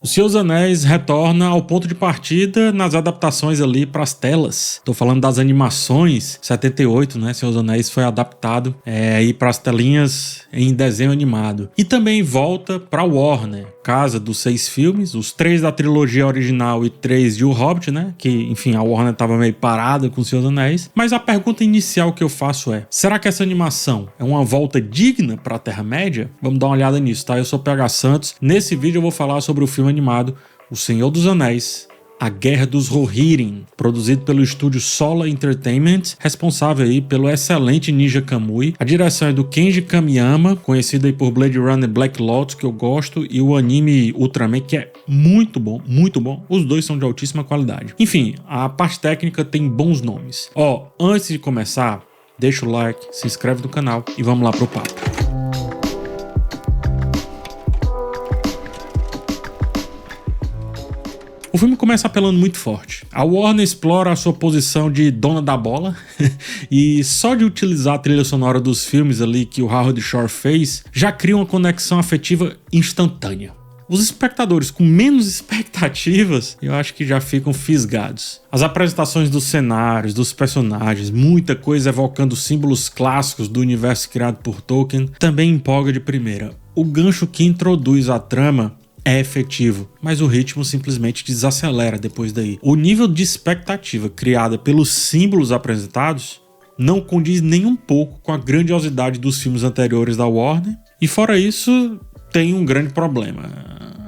O Senhor dos Anéis retorna ao ponto de partida nas adaptações ali para as telas. Tô falando das animações, 78, né? Senhor dos Anéis foi adaptado aí para as telinhas em desenho animado. E também volta para Warner, casa dos 6 filmes, os 3 da trilogia original e 3 de O Hobbit, né? Que, enfim, a Warner tava meio parada com o Senhor dos Anéis. Mas a pergunta inicial que eu faço é: será que essa animação é uma volta digna para a Terra-média? Vamos dar uma olhada nisso, tá? Eu sou PH Santos. Nesse vídeo eu vou falar sobre o filme animado O Senhor dos Anéis, A Guerra dos Rohirrim, produzido pelo estúdio Sola Entertainment, responsável aí pelo excelente Ninja Kamui. A direção é do Kenji Kamiyama, conhecido aí por Blade Runner Black Lotus, que eu gosto, e o anime Ultraman, que é muito bom, muito bom. Os dois são de altíssima qualidade. Enfim, a parte técnica tem bons nomes. Antes de começar, deixa o like, se inscreve no canal e vamos lá pro papo. O filme começa apelando muito forte. A Warner explora a sua posição de dona da bola e só de utilizar a trilha sonora dos filmes ali que o Howard Shore fez, já cria uma conexão afetiva instantânea. Os espectadores com menos expectativas, eu acho que já ficam fisgados. As apresentações dos cenários, dos personagens, muita coisa evocando símbolos clássicos do universo criado por Tolkien, também empolga de primeira. O gancho que introduz a trama é efetivo, mas o ritmo simplesmente desacelera depois daí. O nível de expectativa criada pelos símbolos apresentados não condiz nem um pouco com a grandiosidade dos filmes anteriores da Warner, e fora isso, tem um grande problema: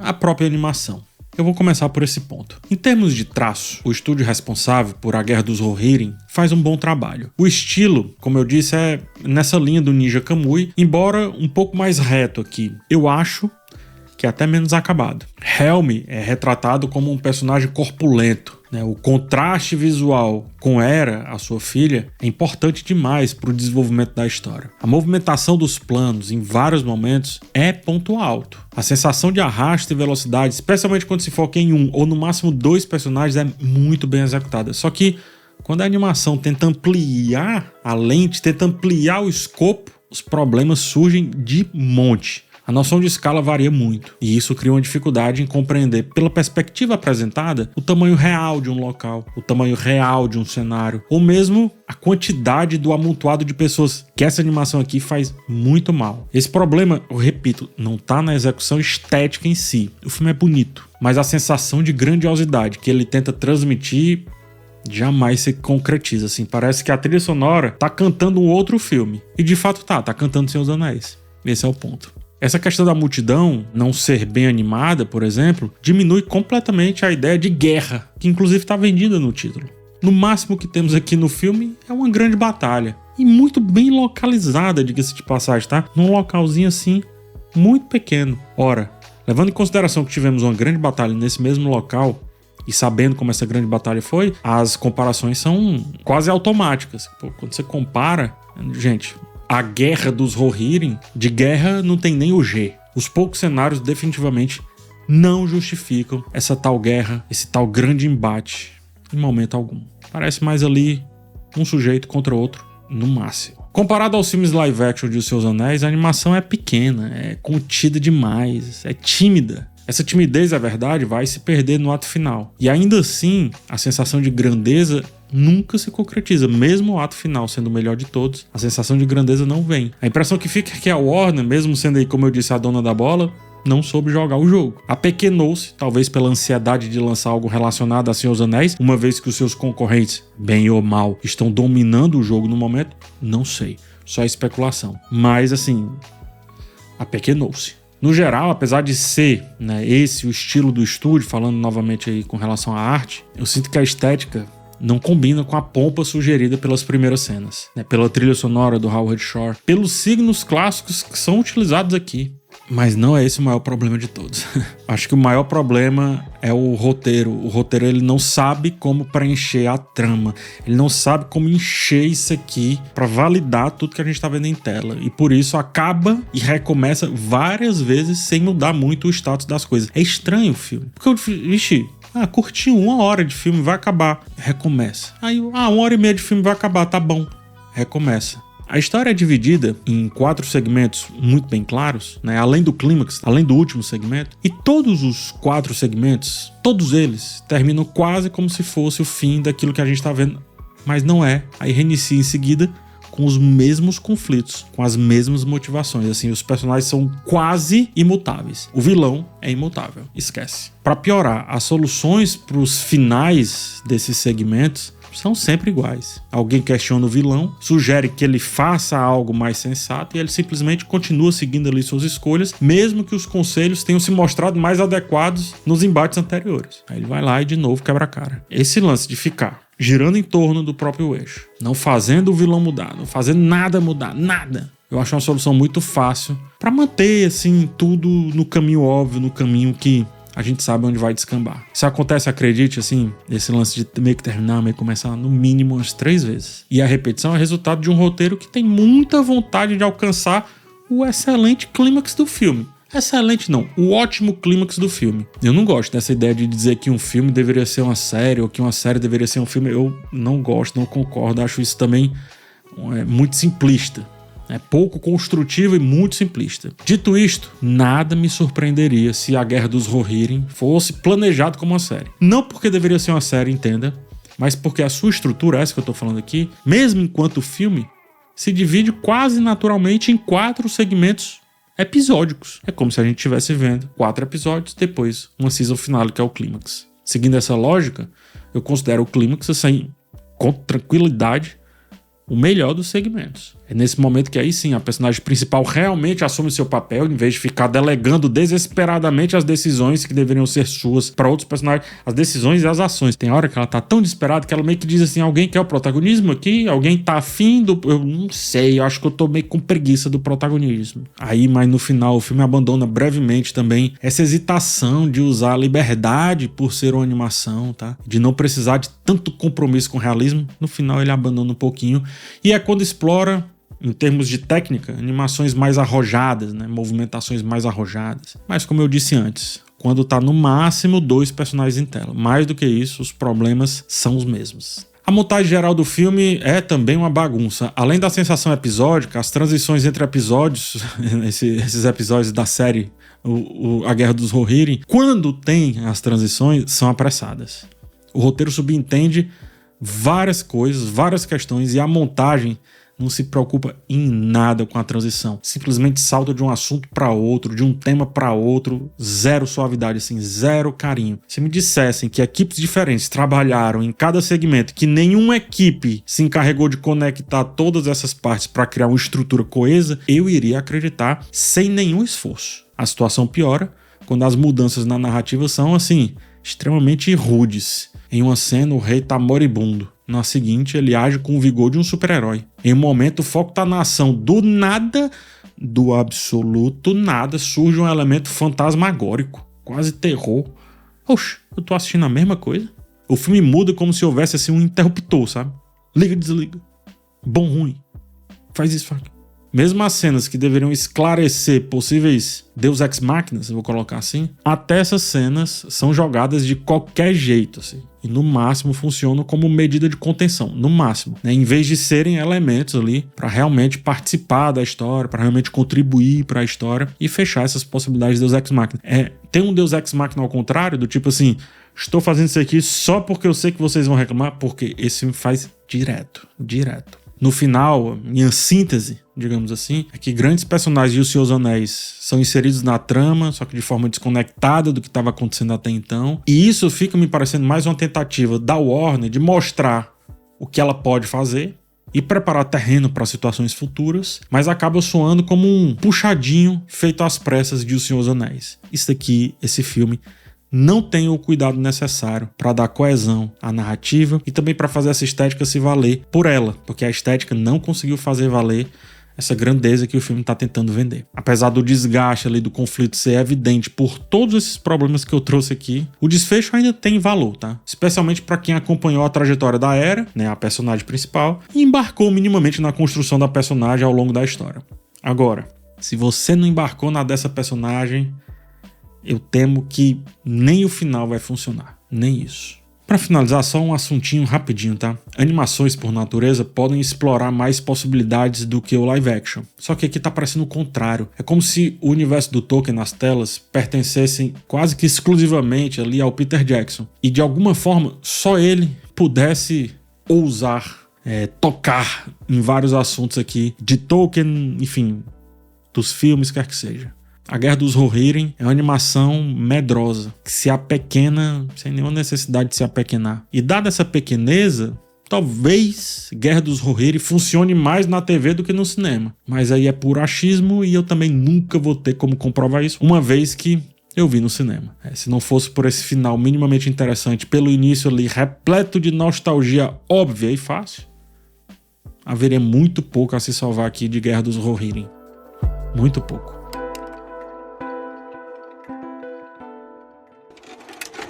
a própria animação. Eu vou começar por esse ponto. Em termos de traço, o estúdio responsável por A Guerra dos Rohirrim faz um bom trabalho. O estilo, como eu disse, é nessa linha do Ninja Kamui, embora um pouco mais reto aqui. Eu acho que é até menos acabado. Helm é retratado como um personagem corpulento, né? O contraste visual com Hera, a sua filha, é importante demais para o desenvolvimento da história. A movimentação dos planos em vários momentos é ponto alto. A sensação de arrasto e velocidade, especialmente quando se foca em um ou no máximo 2 personagens, é muito bem executada. Só que quando a animação tenta ampliar a lente, tenta ampliar o escopo, os problemas surgem de monte. A noção de escala varia muito, e isso cria uma dificuldade em compreender, pela perspectiva apresentada, o tamanho real de um local, o tamanho real de um cenário, ou mesmo a quantidade do amontoado de pessoas, que essa animação aqui faz muito mal. Esse problema, eu repito, não está na execução estética em si. O filme é bonito, mas a sensação de grandiosidade que ele tenta transmitir jamais se concretiza. Assim, parece que a trilha sonora tá cantando um outro filme, e de fato tá cantando Senhor dos Anéis. Esse é o ponto. Essa questão da multidão não ser bem animada, por exemplo, diminui completamente a ideia de guerra, que inclusive está vendida no título. No máximo que temos aqui no filme é uma grande batalha, e muito bem localizada, diga-se de passagem, tá? Num localzinho assim, muito pequeno. Ora, levando em consideração que tivemos uma grande batalha nesse mesmo local, e sabendo como essa grande batalha foi, as comparações são quase automáticas. Pô, quando você compara, gente, A Guerra dos Rohirrim, de guerra não tem nem o G. Os poucos cenários definitivamente não justificam essa tal guerra, esse tal grande embate em momento algum. Parece mais ali um sujeito contra outro, no máximo. Comparado aos filmes live action de Os Seus Anéis, a animação é pequena, é contida demais, é tímida. Essa timidez, é verdade, vai se perder no ato final. E ainda assim, a sensação de grandeza nunca se concretiza. Mesmo o ato final sendo o melhor de todos, a sensação de grandeza não vem. A impressão que fica é que a Warner, mesmo sendo aí, como eu disse, a dona da bola, não soube jogar o jogo. Apequenou-se, talvez pela ansiedade de lançar algo relacionado a Senhor dos Anéis, uma vez que os seus concorrentes, bem ou mal, estão dominando o jogo no momento, não sei. Só especulação. Mas, assim, apequenou-se. No geral, apesar de ser, esse o estilo do estúdio, falando novamente aí com relação à arte, eu sinto que a estética não combina com a pompa sugerida pelas primeiras cenas, pela trilha sonora do Howard Shore, pelos signos clássicos que são utilizados aqui. Mas não é esse o maior problema de todos. Acho que o maior problema é o roteiro. O roteiro, ele não sabe como preencher a trama. Ele não sabe como encher isso aqui para validar tudo que a gente tá vendo em tela. E por isso acaba e recomeça várias vezes sem mudar muito o status das coisas. É estranho o filme. Porque eu curti 1 hora de filme, vai acabar. Recomeça. Aí, 1 hora e meia de filme vai acabar, tá bom. Recomeça. A história é dividida em 4 segmentos muito bem claros, né? Além do clímax, além do último segmento. E todos os 4 segmentos, todos eles, terminam quase como se fosse o fim daquilo que a gente tá vendo. Mas não é. Aí reinicia em seguida com os mesmos conflitos, com as mesmas motivações. Assim, os personagens são quase imutáveis. O vilão é imutável, esquece. Para piorar, as soluções para os finais desses segmentos são sempre iguais. Alguém questiona o vilão, sugere que ele faça algo mais sensato e ele simplesmente continua seguindo ali suas escolhas, mesmo que os conselhos tenham se mostrado mais adequados nos embates anteriores. Aí ele vai lá e de novo quebra a cara. Esse lance de ficar girando em torno do próprio eixo, não fazendo o vilão mudar, não fazendo nada mudar, nada. Eu acho uma solução muito fácil para manter assim tudo no caminho óbvio, no caminho que a gente sabe onde vai descambar. Isso acontece, acredite, assim, esse lance de meio que terminar, meio que começar no mínimo umas 3 vezes. E a repetição é resultado de um roteiro que tem muita vontade de alcançar o excelente clímax do filme. Excelente não, o ótimo clímax do filme. Eu não gosto dessa ideia de dizer que um filme deveria ser uma série ou que uma série deveria ser um filme. Eu não gosto, não concordo, acho isso também muito simplista. É pouco construtivo e muito simplista. Dito isto, nada me surpreenderia se A Guerra dos Rohirrim fosse planejado como uma série. Não porque deveria ser uma série, entenda, mas porque a sua estrutura, essa que eu tô falando aqui, mesmo enquanto filme, se divide quase naturalmente em 4 segmentos episódicos. É como se a gente estivesse vendo 4 episódios, depois uma season finale, que é o clímax. Seguindo essa lógica, eu considero o clímax, assim, com tranquilidade, o melhor dos segmentos. É nesse momento que aí sim a personagem principal realmente assume seu papel, em vez de ficar delegando desesperadamente as decisões que deveriam ser suas para outros personagens, as decisões e as ações. Tem hora que ela tá tão desesperada que ela meio que diz assim: alguém quer o protagonismo aqui? Alguém tá afim do... Eu não sei, eu acho que eu tô meio com preguiça do protagonismo. Aí, mas no final o filme abandona brevemente também essa hesitação de usar a liberdade por ser uma animação, tá? De não precisar de tanto compromisso com o realismo. No final ele abandona um pouquinho. E é quando explora, em termos de técnica, animações mais arrojadas, né? Movimentações mais arrojadas. Mas como eu disse antes, quando tá no máximo 2 personagens em tela. Mais do que isso, os problemas são os mesmos. A montagem geral do filme é também uma bagunça. Além da sensação episódica, as transições entre episódios, esses episódios da série A Guerra dos Rohirrim, quando tem as transições, são apressadas. O roteiro subentende várias coisas, várias questões, e a montagem não se preocupa em nada com a transição. Simplesmente salta de um assunto para outro, de um tema para outro, zero suavidade, assim, zero carinho. Se me dissessem que equipes diferentes trabalharam em cada segmento, que nenhuma equipe se encarregou de conectar todas essas partes para criar uma estrutura coesa, eu iria acreditar sem nenhum esforço. A situação piora quando as mudanças na narrativa são, assim, extremamente rudes. Em uma cena, o rei tá moribundo. Na seguinte, ele age com o vigor de um super-herói. Em um momento, o foco tá na ação. Do nada, do absoluto nada, surge um elemento fantasmagórico. Quase terror. Oxe, eu tô assistindo a mesma coisa? O filme muda como se houvesse assim um interruptor, sabe? Liga, desliga. Bom, ruim. Faz isso, faz aquilo. Mesmo as cenas que deveriam esclarecer possíveis Deus Ex Máquinas, eu vou colocar assim, até essas cenas são jogadas de qualquer jeito, assim. E no máximo funcionam como medida de contenção, no máximo, né? Em vez de serem elementos ali para realmente participar da história, para realmente contribuir para a história e fechar essas possibilidades de Deus Ex Machina. Tem um Deus Ex Machina ao contrário, do tipo assim, estou fazendo isso aqui só porque eu sei que vocês vão reclamar, porque esse filme faz direto. No final, minha síntese, digamos assim, é que grandes personagens de O Senhor dos Anéis são inseridos na trama, só que de forma desconectada do que estava acontecendo até então. E isso fica me parecendo mais uma tentativa da Warner de mostrar o que ela pode fazer e preparar terreno para situações futuras, mas acaba soando como um puxadinho feito às pressas de O Senhor dos Anéis. Isso aqui, esse filme, não tem o cuidado necessário para dar coesão à narrativa e também para fazer essa estética se valer por ela, porque a estética não conseguiu fazer valer essa grandeza que o filme está tentando vender. Apesar do desgaste ali do conflito ser evidente por todos esses problemas que eu trouxe aqui, o desfecho ainda tem valor, tá? Especialmente para quem acompanhou a trajetória da Hera, né, a personagem principal, e embarcou minimamente na construção da personagem ao longo da história. Agora, se você não embarcou na dessa personagem, eu temo que nem o final vai funcionar. Nem isso. Pra finalizar, só um assuntinho rapidinho, tá? Animações, por natureza, podem explorar mais possibilidades do que o live action. Só que aqui tá parecendo o contrário. É como se o universo do Tolkien nas telas pertencessem quase que exclusivamente ali ao Peter Jackson. E de alguma forma, só ele pudesse ousar tocar em vários assuntos aqui de Tolkien, enfim, dos filmes, quer que seja. A Guerra dos Rohirrim é uma animação medrosa, que se apequena sem nenhuma necessidade de se apequenar. E dada essa pequeneza, talvez Guerra dos Rohirrim funcione mais na TV do que no cinema. Mas aí é puro achismo e eu também nunca vou ter como comprovar isso, uma vez que eu vi no cinema. Se não fosse por esse final minimamente interessante, pelo início ali repleto de nostalgia óbvia e fácil, haveria muito pouco a se salvar aqui de Guerra dos Rohirrim. Muito pouco.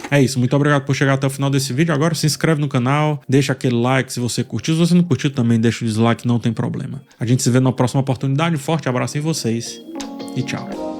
É isso, muito obrigado por chegar até o final desse vídeo. Agora se inscreve no canal, deixa aquele like se você curtiu. Se você não curtiu também, deixa o dislike, não tem problema. A gente se vê na próxima oportunidade. Um forte abraço em vocês e tchau.